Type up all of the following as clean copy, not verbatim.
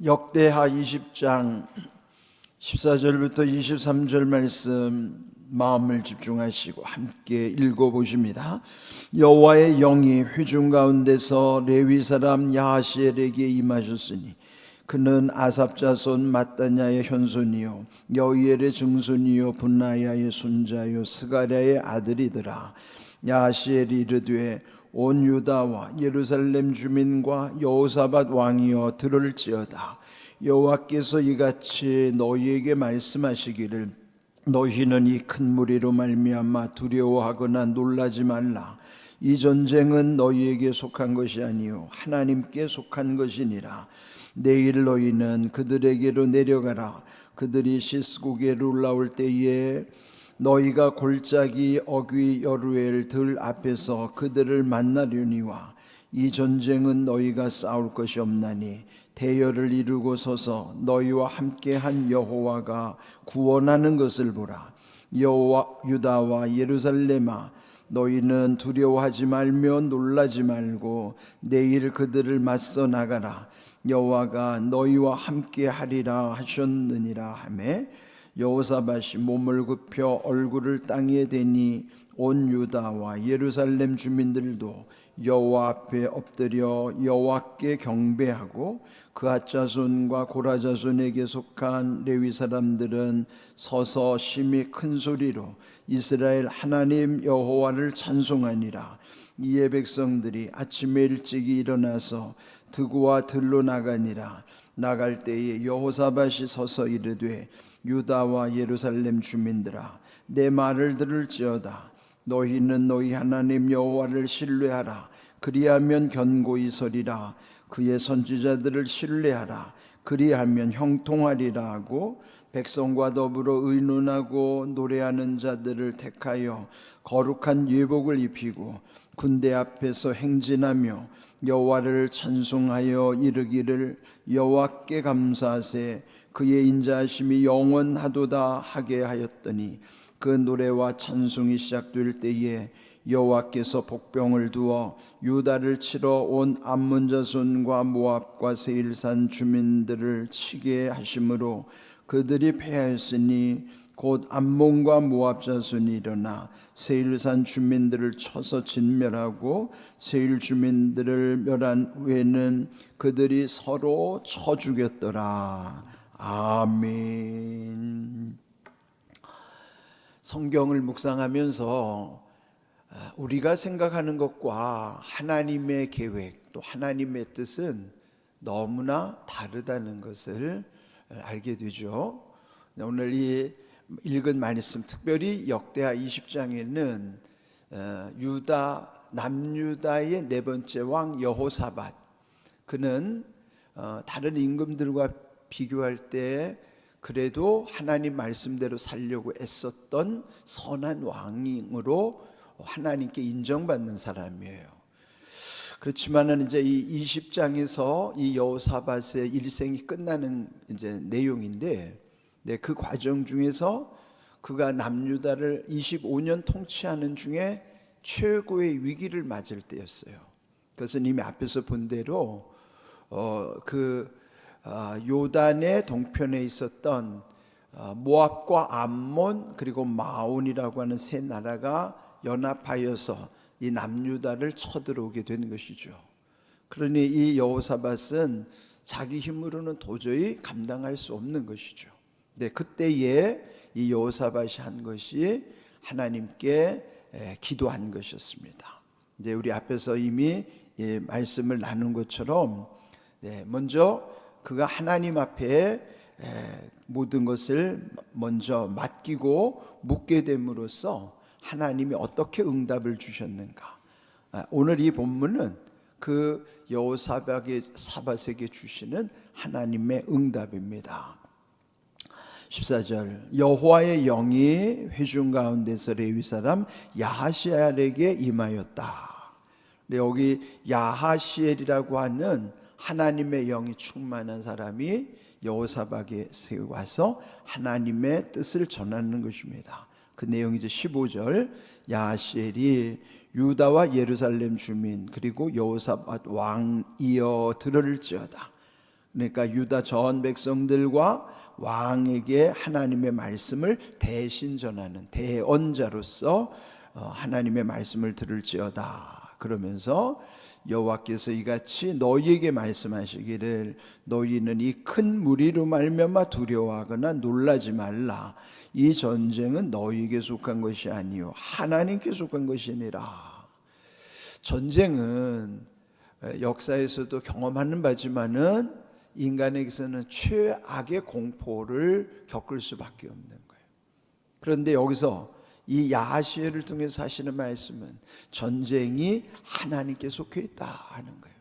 역대하 20장 14절부터 23절 말씀 마음을 집중하시고 함께 읽어보십니다. 여호와의 영이 회중 가운데서 레위 사람 야하시엘에게 임하셨으니 그는 아삽 자손 마따냐의 현손이요 여이엘의 증손이요 분나야의 손자요 스가랴의 아들이더라. 야하시엘이 이르되 온 유다와 예루살렘 주민과 여호사밧 왕이여 들을지어다. 여호와께서 이같이 너희에게 말씀하시기를 너희는 이 큰 무리로 말미암아 두려워하거나 놀라지 말라. 이 전쟁은 너희에게 속한 것이 아니요 하나님께 속한 것이니라. 내일 너희는 그들에게로 내려가라. 그들이 시스고게로 올라올 때에 너희가 골짜기 어귀 여루엘 들 앞에서 그들을 만나려니와 이 전쟁은 너희가 싸울 것이 없나니 대열을 이루고 서서 너희와 함께한 여호와가 구원하는 것을 보라. 여호와 유다와 예루살렘아 너희는 두려워하지 말며 놀라지 말고 내일 그들을 맞서 나가라. 여호와가 너희와 함께하리라 하셨느니라 하매 여호사밧이 몸을 굽혀 얼굴을 땅에 대니 온 유다와 예루살렘 주민들도 여호와 앞에 엎드려 여호와께 경배하고 그앗 자손과 고라 자손에게 속한 레위 사람들은 서서 심히 큰 소리로 이스라엘 하나님 여호와를 찬송하니라. 이에 백성들이 아침에 일찍이 일어나서 드구와 들로 나가니라. 나갈 때에 여호사밧이 서서 이르되 유다와 예루살렘 주민들아 내 말을 들을지어다. 너희는 너희 하나님 여호와를 신뢰하라. 그리하면 견고히 서리라. 그의 선지자들을 신뢰하라. 그리하면 형통하리라 하고 백성과 더불어 의논하고 노래하는 자들을 택하여 거룩한 예복을 입히고 군대 앞에서 행진하며 여호와를 찬송하여 이르기를 여호와께 감사하세 그의 인자하심이 영원하도다 하게 하였더니 그 노래와 찬송이 시작될 때에 여호와께서 복병을 두어 유다를 치러 온 암몬 자손과 모압과 세일산 주민들을 치게 하심으로 그들이 패하였으니 곧 암몬과 모압 자손이 일어나 세일산 주민들을 쳐서 진멸하고 세일 주민들을 멸한 후에는 그들이 서로 쳐 죽였더라. 아멘. 성경을 묵상하면서 우리가 생각하는 것과 하나님의 계획 또 하나님의 뜻은 너무나 다르다는 것을 알게 되죠. 오늘 이 읽은 말씀 특별히 역대하 20장에는 유다 남유다의 네 번째 왕 여호사밧 그는 다른 임금들과 비교할 때 그래도 하나님 말씀대로 살려고 애썼던 선한 왕으로 하나님께 인정받는 사람이에요. 그렇지만은 이제 이 20장에서 이 여호사밧의 일생이 끝나는 이제 내용인데, 그 과정 중에서 그가 남유다를 25년 통치하는 중에 최고의 위기를 맞을 때였어요. 그것은 이미 앞에서 본 대로 요단의 동편에 있었던 모압과 암몬 그리고 마온이라고 하는 세 나라가 연합하여서 이 남유다를 쳐들어오게 된 것이죠. 그러니 이 여호사밧은 자기 힘으로는 도저히 감당할 수 없는 것이죠. 그때에 이 여호사밧이 한 것이 하나님께 기도한 것이었습니다. 이제 우리 앞에서 이미 말씀을 나눈 것처럼 먼저 그가 하나님 앞에 모든 것을 먼저 맡기고 묻게 됨으로써 하나님이 어떻게 응답을 주셨는가. 오늘 이 본문은 그 여호사밧에게 주시는 하나님의 응답입니다. 14절 여호와의 영이 회중 가운데서 레위 사람 야하시엘에게 임하였다. 여기 야하시엘이라고 하는 하나님의 영이 충만한 사람이 여호사밧에 와서 하나님의 뜻을 전하는 것입니다. 그 내용이 이제 15절 야하시엘이 유다와 예루살렘 주민 그리고 여호사밧 왕이여 들을지어다. 그러니까 유다 전 백성들과 왕에게 하나님의 말씀을 대신 전하는 대언자로서 하나님의 말씀을 들을지어다. 그러면서 여호와께서 이같이 너희에게 말씀하시기를 너희는 이 큰 무리로 말미암아 두려워하거나 놀라지 말라. 이 전쟁은 너희에게 속한 것이 아니요 하나님께 속한 것이니라. 전쟁은 역사에서도 경험하는 바지만은 인간에게서는 최악의 공포를 겪을 수밖에 없는 거예요. 그런데 여기서 이 야하시엘을 통해서 하시는 말씀은 전쟁이 하나님께 속해 있다 하는 거예요.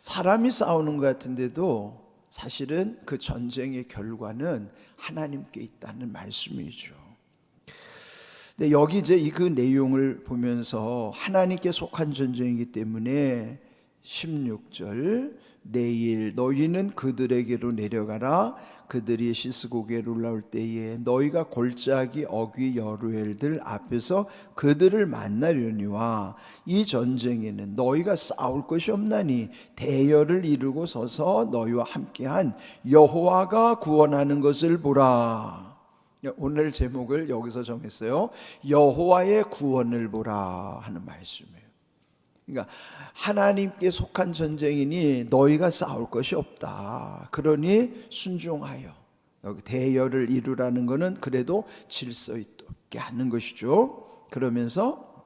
사람이 싸우는 것 같은데도 사실은 그 전쟁의 결과는 하나님께 있다는 말씀이죠. 근데 여기 이제 그 내용을 보면서 하나님께 속한 전쟁이기 때문에 16절 내일 너희는 그들에게로 내려가라. 그들이 시스고게로 올라올 때에 너희가 골짜기 어귀 여루엘들 앞에서 그들을 만나려니와 이 전쟁에는 너희가 싸울 것이 없나니 대열을 이루고 서서 너희와 함께한 여호와가 구원하는 것을 보라. 오늘 제목을 여기서 정했어요. 여호와의 구원을 보라 하는 말씀이에요. 그러니까 하나님께 속한 전쟁이니 너희가 싸울 것이 없다. 그러니 순종하여 여기 대열을 이루라는 것은 그래도 질서 있게 하는 것이죠. 그러면서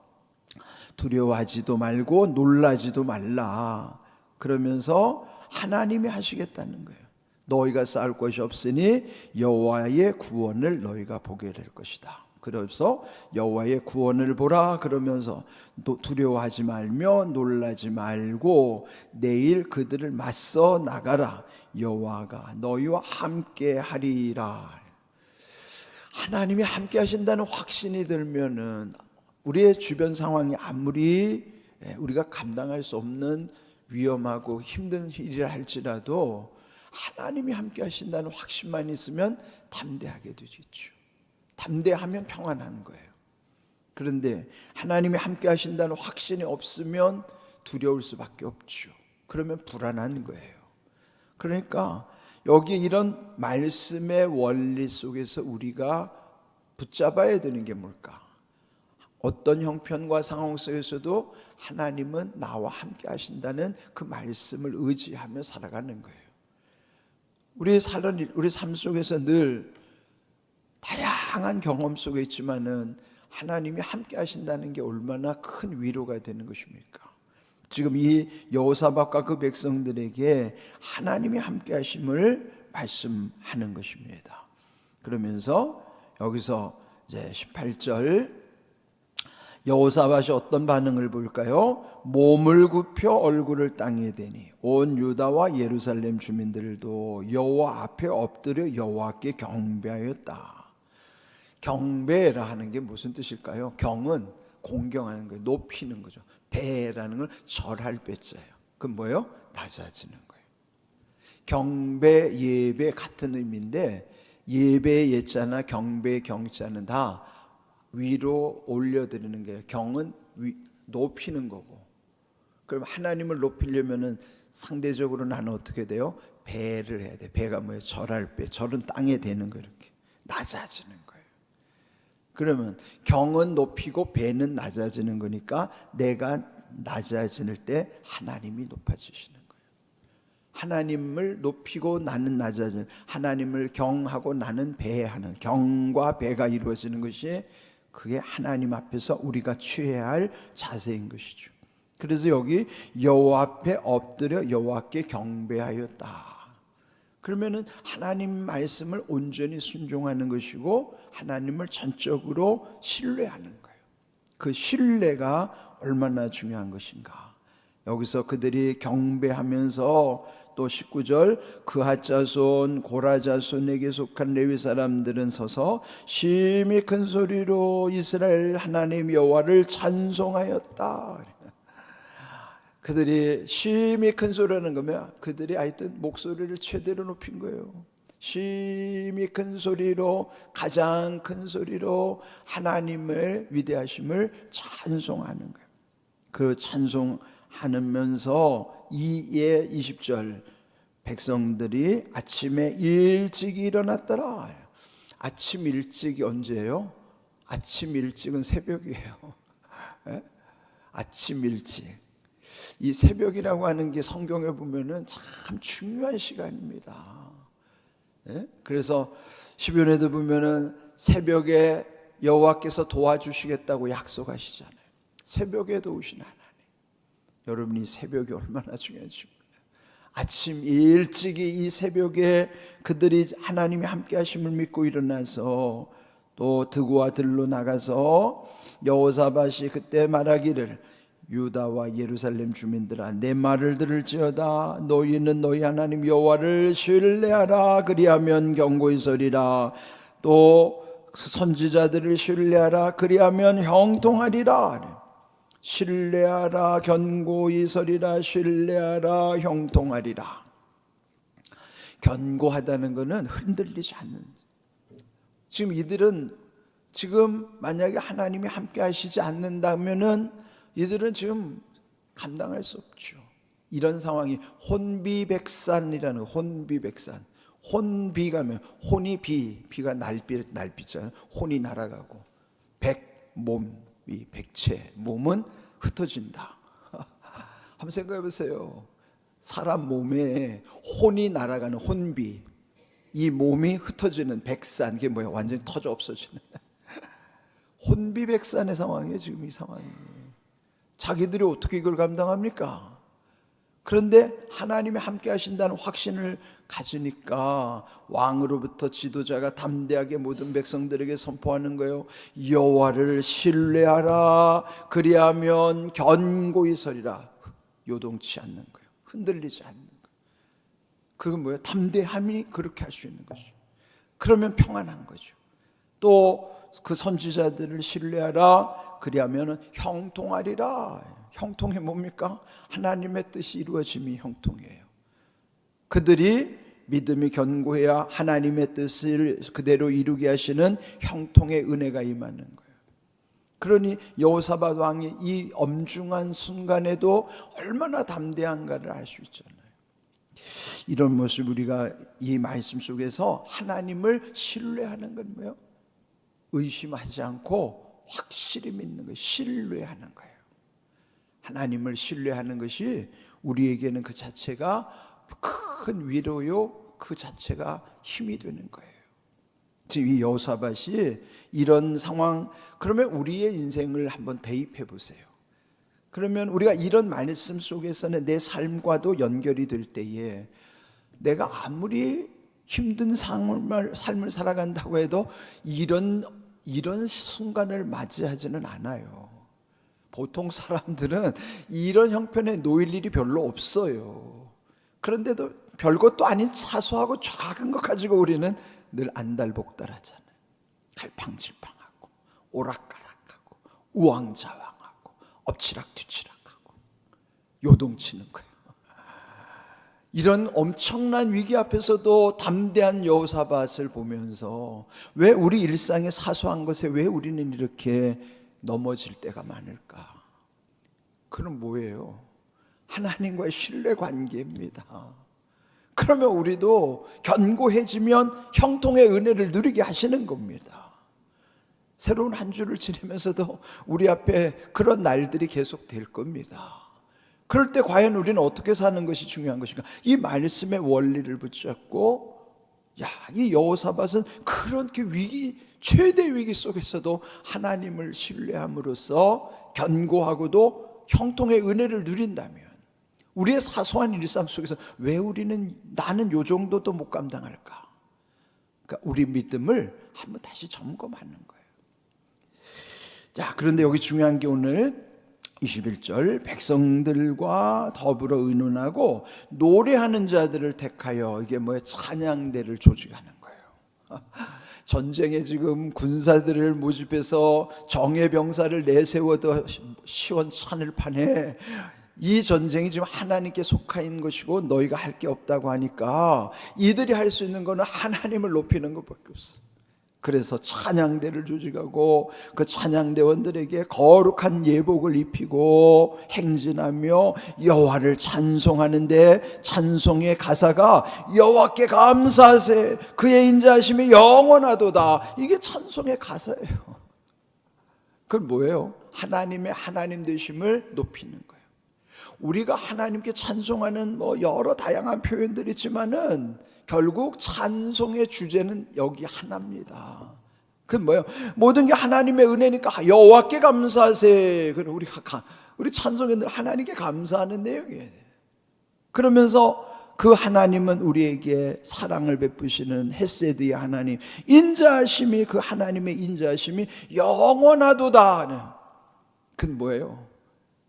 두려워하지도 말고 놀라지도 말라. 그러면서 하나님이 하시겠다는 거예요. 너희가 싸울 것이 없으니 여호와의 구원을 너희가 보게 될 것이다. 그래서 여호와의 구원을 보라 그러면서 두려워하지 말며 놀라지 말고 내일 그들을 맞서 나가라. 여호와가 너희와 함께 하리라. 하나님이 함께 하신다는 확신이 들면은 우리의 주변 상황이 아무리 우리가 감당할 수 없는 위험하고 힘든 일이라 할지라도 하나님이 함께 하신다는 확신만 있으면 담대하게 되겠죠. 담대하면 평안한 거예요. 그런데 하나님이 함께 하신다는 확신이 없으면 두려울 수밖에 없죠. 그러면 불안한 거예요. 그러니까 여기 이런 말씀의 원리 속에서 우리가 붙잡아야 되는 게 뭘까? 어떤 형편과 상황 속에서도 하나님은 나와 함께 하신다는 그 말씀을 의지하며 살아가는 거예요. 우리 삶 속에서 늘 다양한 경험 속에 있지만은 하나님이 함께 하신다는 게 얼마나 큰 위로가 되는 것입니까? 지금 이 여호사밧과 그 백성들에게 하나님이 함께 하심을 말씀하는 것입니다. 그러면서 여기서 이제 18절 여호사밧이 어떤 반응을 볼까요? 몸을 굽혀 얼굴을 땅에 대니 온 유다와 예루살렘 주민들도 여호와 앞에 엎드려 여호와께 경배하였다. 경배라 하는 게 무슨 뜻일까요? 경은 공경하는 거예요. 높이는 거죠. 배라는 건 절할 배자예요. 그건 뭐예요? 낮아지는 거예요. 경배, 예배 같은 의미인데 예배의 예자나 경배의 경자는 다 위로 올려드리는 거예요. 경은 높이는 거고. 그럼 하나님을 높이려면은 상대적으로 나는 어떻게 돼요? 배를 해야 돼. 배가 뭐예요? 절할 배. 절은 땅에 대는 거 이렇게 낮아지는 거예요. 그러면 경은 높이고 배는 낮아지는 거니까 내가 낮아질 때 하나님이 높아지시는 거예요. 하나님을 높이고 나는 낮아지는, 하나님을 경하고 나는 배하는, 경과 배가 이루어지는 것이 그게 하나님 앞에서 우리가 취해야 할 자세인 것이죠. 그래서 여기 여호와 앞에 엎드려 여호와께 경배하였다. 그러면은 하나님 말씀을 온전히 순종하는 것이고 하나님을 전적으로 신뢰하는 거예요. 그 신뢰가 얼마나 중요한 것인가. 여기서 그들이 경배하면서 또 19절 그핫 자손 고라 자손에게 속한 레위 사람들은 서서 심히 큰 소리로 이스라엘 하나님 여호와를 찬송하였다. 그들이 심히 큰 소리라는 거면 그들이 하여튼 목소리를 최대로 높인 거예요. 심히 큰 소리로, 가장 큰 소리로 하나님의 위대하심을 찬송하는 거예요. 그 찬송하면서 20절 백성들이 아침에 일찍 일어났더라. 아침 일찍이 언제예요? 아침 일찍은 새벽이에요. 예? 아침 일찍. 이 새벽이라고 하는 게 성경에 보면은 참 중요한 시간입니다. 예? 그래서 시편에도 보면은 새벽에 여호와께서 도와주시겠다고 약속하시잖아요. 새벽에도 오신 하나님. 여러분이 새벽이 얼마나 중요한지 몰라요. 아침 일찍이 이 새벽에 그들이 하나님이 함께 하심을 믿고 일어나서 또 드고와 들로 나가서 여호사밧이 그때 말하기를 유다와 예루살렘 주민들아 내 말을 들을지어다 너희는 너희 하나님 여호와를 신뢰하라 그리하면 경고히 서리라 또 선지자들을 신뢰하라 그리하면 형통하리라. 신뢰하라 견고히 서리라 신뢰하라 형통하리라. 견고하다는 것은 흔들리지 않는. 지금 이들은 지금 만약에 하나님이 함께 하시지 않는다면은 이들은 지금 감당할 수 없죠. 이런 상황이 혼비백산이라는 혼비백산. 혼비가면 혼이 비가 날비잖아요. 혼이 날아가고 몸이 백체 몸은 흩어진다. 한번 생각해 보세요. 사람 몸에 혼이 날아가는 혼비, 이 몸이 흩어지는 백산, 이게 뭐야? 완전히 터져 없어지는 혼비백산의 상황이에요. 지금 이 상황이. 자기들이 어떻게 이걸 감당합니까? 그런데 하나님이 함께 하신다는 확신을 가지니까 왕으로부터 지도자가 담대하게 모든 백성들에게 선포하는 거예요. 여호와를 신뢰하라 그리하면 견고히 서리라. 요동치 않는 거예요. 흔들리지 않는 거예요. 그건 뭐예요? 담대함이 그렇게 할 수 있는 거죠. 그러면 평안한 거죠. 또 그 선지자들을 신뢰하라 그리하면 형통하리라. 형통이 뭡니까? 하나님의 뜻이 이루어짐이 형통이에요. 그들이 믿음이 견고해야 하나님의 뜻을 그대로 이루게 하시는 형통의 은혜가 임하는 거예요. 그러니 여호사밧 왕이 이 엄중한 순간에도 얼마나 담대한가를 알 수 있잖아요. 이런 모습 우리가 이 말씀 속에서 하나님을 신뢰하는 건 뭐예요? 의심하지 않고 확실히 믿는 거예요. 신뢰하는 거예요. 하나님을 신뢰하는 것이 우리에게는 그 자체가 큰 위로요, 그 자체가 힘이 되는 거예요. 지금 이 여호사밧이 이런 상황, 그러면 우리의 인생을 한번 대입해 보세요. 그러면 우리가 이런 말씀 속에서는 내 삶과도 연결이 될 때에 내가 아무리 힘든 삶을 살아간다고 해도 이런 순간을 맞이하지는 않아요. 보통 사람들은 이런 형편에 놓일 일이 별로 없어요. 그런데도 별것도 아닌 사소하고 작은 것 가지고 우리는 늘 안달복달하잖아요. 갈팡질팡하고 오락가락하고 우왕좌왕하고 엎치락뒤치락하고 요동치는 거예요. 이런 엄청난 위기 앞에서도 담대한 여호사밧을 보면서 왜 우리 일상의 사소한 것에 왜 우리는 이렇게 넘어질 때가 많을까? 그건 뭐예요? 하나님과의 신뢰 관계입니다. 그러면 우리도 견고해지면 형통의 은혜를 누리게 하시는 겁니다. 새로운 한 주를 지내면서도 우리 앞에 그런 날들이 계속 될 겁니다. 그럴 때 과연 우리는 어떻게 사는 것이 중요한 것인가? 이 말씀의 원리를 붙잡고, 이 여호사밧은 그렇게 최대 위기 속에서도 하나님을 신뢰함으로써 견고하고도 형통의 은혜를 누린다면 우리의 사소한 일상 속에서 왜 나는 요 정도도 못 감당할까? 그러니까 우리 믿음을 한번 다시 점검하는 거예요. 그런데 여기 중요한 게 오늘 21절 백성들과 더불어 의논하고 노래하는 자들을 택하여, 이게 뭐예요? 찬양대를 조직하는 거예요. 전쟁에 지금 군사들을 모집해서 정예병사를 내세워도 시원찮을 판에 이 전쟁이 지금 하나님께 속한 것이고 너희가 할 게 없다고 하니까 이들이 할 수 있는 것은 하나님을 높이는 것밖에 없어. 그래서 찬양대를 조직하고 그 찬양대원들에게 거룩한 예복을 입히고 행진하며 여호와를 찬송하는데, 찬송의 가사가 여호와께 감사하세 그의 인자하심이 영원하도다. 이게 찬송의 가사예요. 그건 뭐예요? 하나님의 하나님 되심을 높이는 거예요. 우리가 하나님께 찬송하는 여러 다양한 표현들이 있지만은 결국 찬송의 주제는 여기 하나입니다. 그건 뭐예요? 모든 게 하나님의 은혜니까 여호와께 감사하세. 우리 찬송에 늘 하나님께 감사하는 내용이에요. 그러면서 그 하나님은 우리에게 사랑을 베푸시는 헤세드의 하나님, 인자하심이, 그 하나님의 인자하심이 영원하도다. 그건 뭐예요?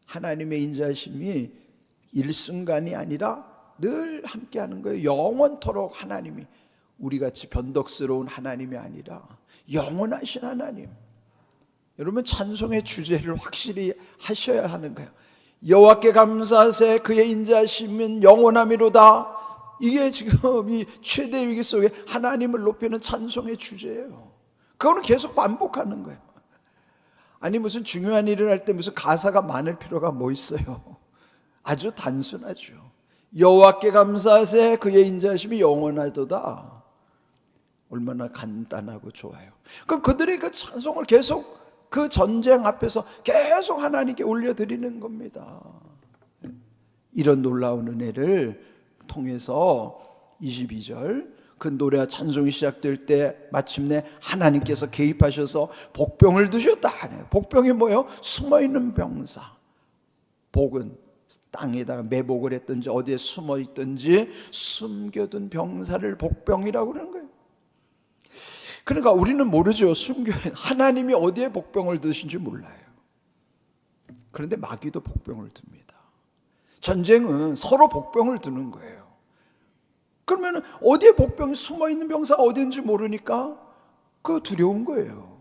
하나님의 인자하심이 일순간이 아니라 늘 함께하는 거예요. 영원토록 하나님이, 우리같이 변덕스러운 하나님이 아니라 영원하신 하나님. 여러분, 찬송의 주제를 확실히 하셔야 하는 거예요. 여호와께 감사하세 그의 인자하심은 영원함이로다. 이게 지금 이 최대 위기 속에 하나님을 높이는 찬송의 주제예요. 그거는 계속 반복하는 거예요. 아니, 무슨 중요한 일을 할 때 무슨 가사가 많을 필요가 뭐 있어요? 아주 단순하죠. 여호와께 감사하세 그의 인자하심이 영원하도다. 얼마나 간단하고 좋아요. 그럼 그들의 그 찬송을 계속 그 전쟁 앞에서 계속 하나님께 올려드리는 겁니다. 이런 놀라운 은혜를 통해서 22절 그 노래와 찬송이 시작될 때 마침내 하나님께서 개입하셔서 복병을 드셨다 하네요. 복병이 뭐예요? 숨어있는 병사. 복은 땅에다가 매복을 했든지 어디에 숨어 있든지 숨겨둔 병사를 복병이라고 그러는 거예요. 그러니까 우리는 모르죠. 하나님이 어디에 복병을 드신지 몰라요. 그런데 마귀도 복병을 듭니다. 전쟁은 서로 복병을 드는 거예요. 그러면 어디에 복병이 숨어있는 병사가 어딘지 모르니까 그 두려운 거예요.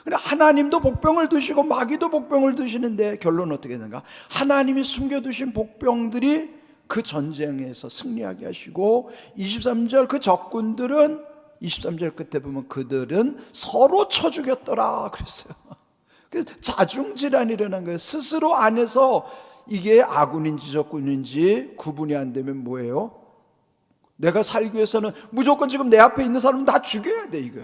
근데 하나님도 복병을 드시고 마귀도 복병을 드시는데 결론은 어떻게 되는가? 하나님이 숨겨두신 복병들이 그 전쟁에서 승리하게 하시고, 23절 그 적군들은 23절 끝에 보면 그들은 서로 쳐 죽였더라 그랬어요. 그래서 자중질환이 일어난 거예요. 스스로 안에서 이게 아군인지 적군인지 구분이 안 되면 뭐예요? 내가 살기 위해서는 무조건 지금 내 앞에 있는 사람은 다 죽여야 돼. 이거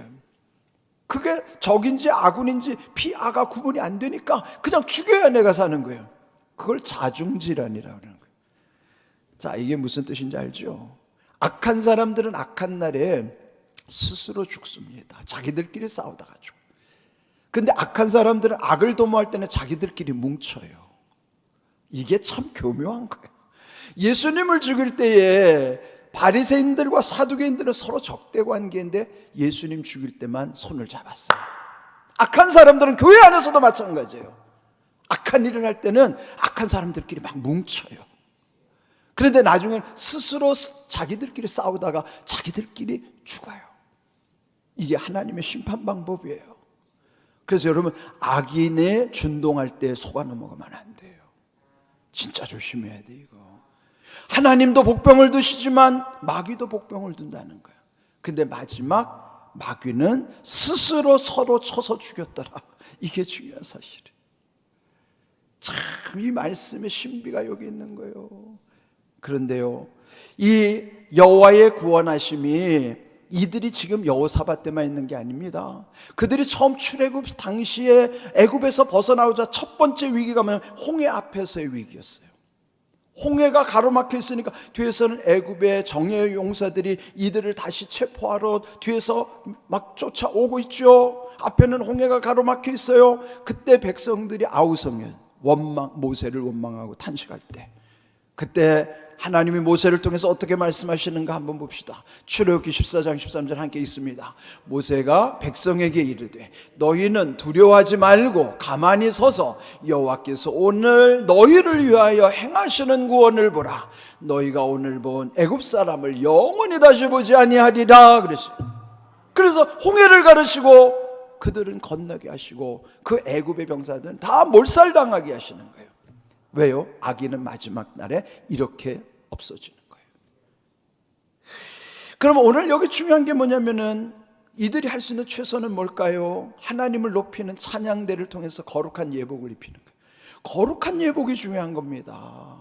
그게 적인지 아군인지 피아가 구분이 안 되니까 그냥 죽여야 내가 사는 거예요. 그걸 자중질환이라고 하는 거예요. 자, 이게 무슨 뜻인지 알죠? 악한 사람들은 악한 날에 스스로 죽습니다. 자기들끼리 싸우다가 죽어요. 근데 악한 사람들은 악을 도모할 때는 자기들끼리 뭉쳐요. 이게 참 교묘한 거예요. 예수님을 죽일 때에 바리새인들과 사두개인들은 서로 적대 관계인데 예수님 죽일 때만 손을 잡았어요. 악한 사람들은 교회 안에서도 마찬가지예요. 악한 일을 할 때는 악한 사람들끼리 막 뭉쳐요. 그런데 나중에는 스스로 자기들끼리 싸우다가 자기들끼리 죽어요. 이게 하나님의 심판 방법이에요. 그래서 여러분, 악인의 준동할 때 속아 넘어가면 안 돼요. 진짜 조심해야 돼. 이거 하나님도 복병을 드시지만 마귀도 복병을 든다는 거예요. 근데 마지막 마귀는 스스로 서로 쳐서 죽였더라. 이게 중요한 사실이에요. 참 이 말씀의 신비가 여기 있는 거예요. 그런데요, 이 여호와의 구원하심이 이들이 지금 여호사밧 때만 있는 게 아닙니다. 그들이 처음 출애굽 당시에 애굽에서 벗어나오자 첫 번째 위기가 뭐냐면 홍해 앞에서의 위기였어요. 홍해가 가로막혀 있으니까 뒤에서는 애굽의 정예 용사들이 이들을 다시 체포하러 뒤에서 막 쫓아오고 있죠. 앞에는 홍해가 가로막혀 있어요. 그때 백성들이 아우성에 모세를 원망하고 탄식할 때, 그때 하나님이 모세를 통해서 어떻게 말씀하시는가 한번 봅시다. 출애굽기 14장 13절 함께 있습니다. 모세가 백성에게 이르되 너희는 두려워하지 말고 가만히 서서 여호와께서 오늘 너희를 위하여 행하시는 구원을 보라. 너희가 오늘 본 애굽 사람을 영원히 다시 보지 아니하리라 그랬어요. 그래서 홍해를 가르시고 그들은 건너게 하시고 그 애굽의 병사들은 다 몰살당하게 하시는 거예요. 왜요? 악인은 마지막 날에 이렇게 없어지는 거예요. 그럼 오늘 여기 중요한 게 뭐냐면은 이들이 할 수 있는 최선은 뭘까요? 하나님을 높이는 찬양대를 통해서 거룩한 예복을 입히는 거예요. 거룩한 예복이 중요한 겁니다.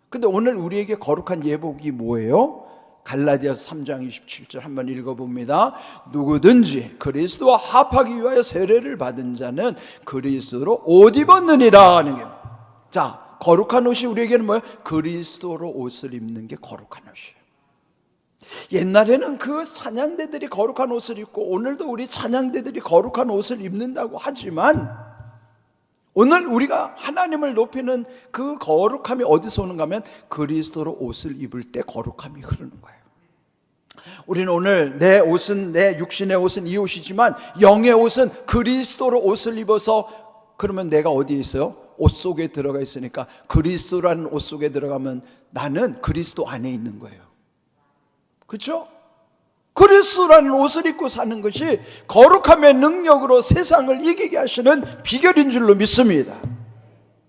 근데 오늘 우리에게 거룩한 예복이 뭐예요? 갈라디아서 3장 27절 한번 읽어봅니다. 누구든지 그리스도와 합하기 위하여 세례를 받은 자는 그리스도로 옷 입었느니라 하는 게. 자, 거룩한 옷이 우리에게는 뭐예요? 그리스도로 옷을 입는 게 거룩한 옷이에요. 옛날에는 그 찬양대들이 거룩한 옷을 입고 오늘도 우리 찬양대들이 거룩한 옷을 입는다고 하지만 오늘 우리가 하나님을 높이는 그 거룩함이 어디서 오는가 하면 그리스도로 옷을 입을 때 거룩함이 흐르는 거예요. 우리는 오늘 내 옷은, 내 육신의 옷은 이 옷이지만 영의 옷은 그리스도로 옷을 입어서, 그러면 내가 어디에 있어요? 옷 속에 들어가 있으니까 그리스도라는 옷 속에 들어가면 나는 그리스도 안에 있는 거예요. 그렇죠? 그리스도라는 옷을 입고 사는 것이 거룩함의 능력으로 세상을 이기게 하시는 비결인 줄로 믿습니다.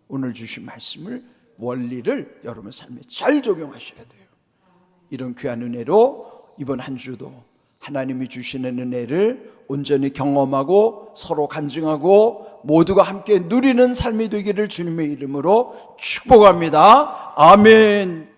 오늘 주신 말씀을, 원리를 여러분 삶에 잘 적용하셔야 돼요. 이런 귀한 은혜로 이번 한 주도 하나님이 주시는 은혜를 온전히 경험하고 서로 간증하고 모두가 함께 누리는 삶이 되기를 주님의 이름으로 축복합니다. 아멘.